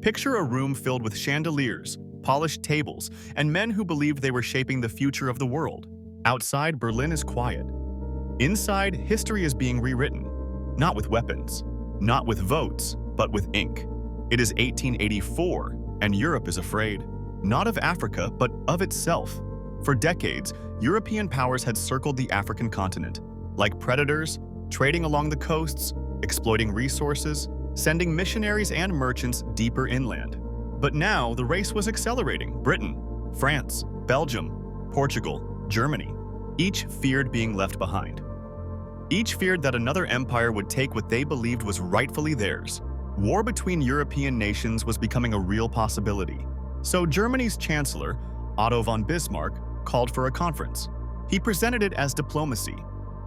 Picture a room filled with chandeliers, polished tables, and men who believed they were shaping the future of the world. Outside, Berlin is quiet. Inside, history is being rewritten, not with weapons, not with votes, but with ink. It is 1884, and Europe is afraid, not of Africa, but of itself. For decades, European powers had circled the African continent, like predators, trading along the coasts, exploiting resources, sending missionaries and merchants deeper inland. But now, the race was accelerating. Britain, France, Belgium, Portugal, Germany, each feared being left behind. Each feared that another empire would take what they believed was rightfully theirs. War between European nations was becoming a real possibility. So Germany's chancellor, Otto von Bismarck, called for a conference. He presented it as diplomacy,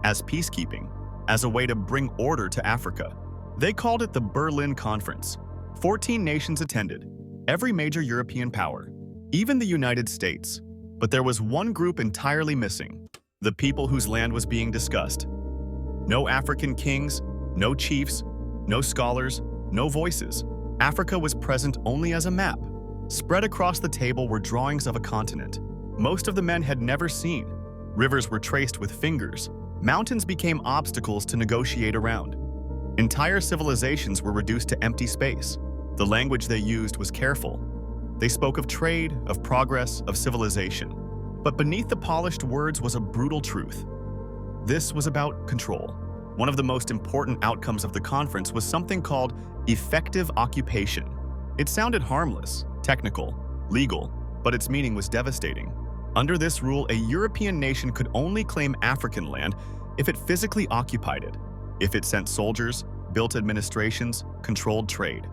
as peacekeeping, as a way to bring order to Africa. They called it the Berlin Conference. 14 nations attended, every major European power, even the United States. But there was one group entirely missing, the people whose land was being discussed. No African kings, no chiefs, no scholars, no voices. Africa was present only as a map. Spread across the table were drawings of a continent most of the men had never seen. Rivers were traced with fingers. Mountains became obstacles to negotiate around. Entire civilizations were reduced to empty space. The language they used was careful. They spoke of trade, of progress, of civilization. But beneath the polished words was a brutal truth. This was about control. One of the most important outcomes of the conference was something called effective occupation. It sounded harmless, technical, legal, but its meaning was devastating. Under this rule, a European nation could only claim African land if it physically occupied it, if it sent soldiers, built administrations, controlled trade.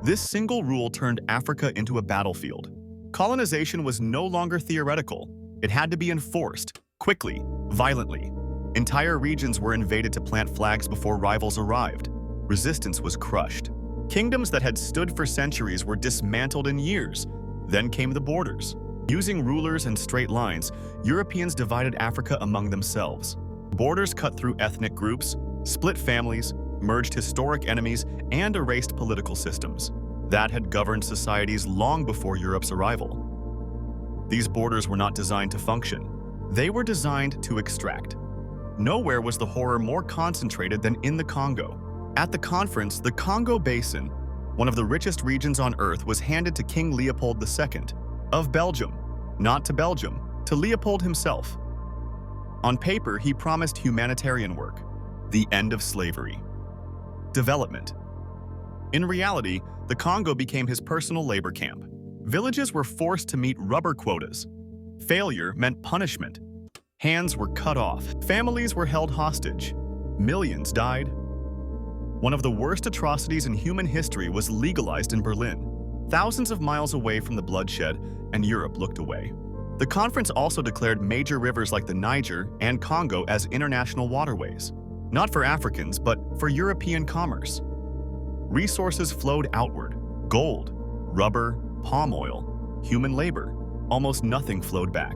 This single rule turned Africa into a battlefield. Colonization was no longer theoretical. It had to be enforced, quickly, violently. Entire regions were invaded to plant flags before rivals arrived. Resistance was crushed. Kingdoms that had stood for centuries were dismantled in years. Then came the borders. Using rulers and straight lines, Europeans divided Africa among themselves. Borders cut through ethnic groups, split families, merged historic enemies, and erased political systems that had governed societies long before Europe's arrival. These borders were not designed to function. They were designed to extract. Nowhere was the horror more concentrated than in the Congo. At the conference, the Congo Basin, one of the richest regions on Earth, was handed to King Leopold II of Belgium, not to Belgium, to Leopold himself. On paper, he promised humanitarian work, the end of slavery, development. In reality, the Congo became his personal labor camp. Villages were forced to meet rubber quotas. Failure meant punishment. Hands were cut off. Families were held hostage. Millions died. One of the worst atrocities in human history was legalized in Berlin, thousands of miles away from the bloodshed, and Europe looked away. The conference also declared major rivers like the Niger and Congo as international waterways, not for Africans, but for European commerce. Resources flowed outward: gold, rubber, palm oil, human labor. Almost nothing flowed back.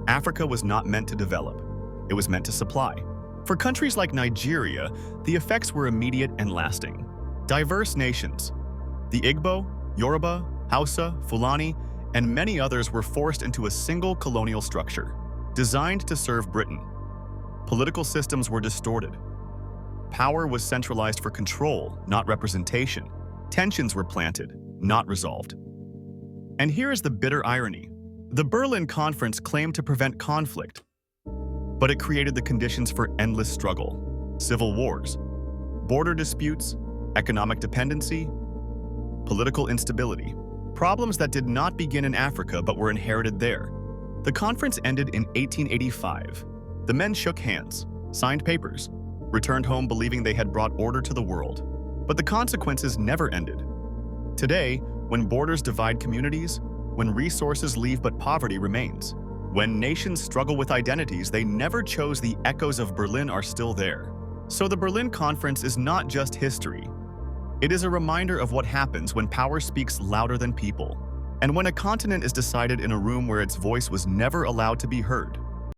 Africa was not meant to develop. It was meant to supply. For countries like Nigeria, the effects were immediate and lasting. Diverse nations, the Igbo, Yoruba, Hausa, Fulani, and many others were forced into a single colonial structure, designed to serve Britain. Political systems were distorted. Power was centralized for control, not representation. Tensions were planted, not resolved. And here is the bitter irony. The Berlin Conference claimed to prevent conflict, but it created the conditions for endless struggle: civil wars, border disputes, economic dependency, political instability. Problems that did not begin in Africa but were inherited there. The conference ended in 1885. The men shook hands, signed papers, returned home believing they had brought order to the world. But the consequences never ended. Today, when borders divide communities, when resources leave but poverty remains, when nations struggle with identities they never chose, the echoes of Berlin are still there. So the Berlin Conference is not just history. It is a reminder of what happens when power speaks louder than people, and when a continent is decided in a room where its voice was never allowed to be heard.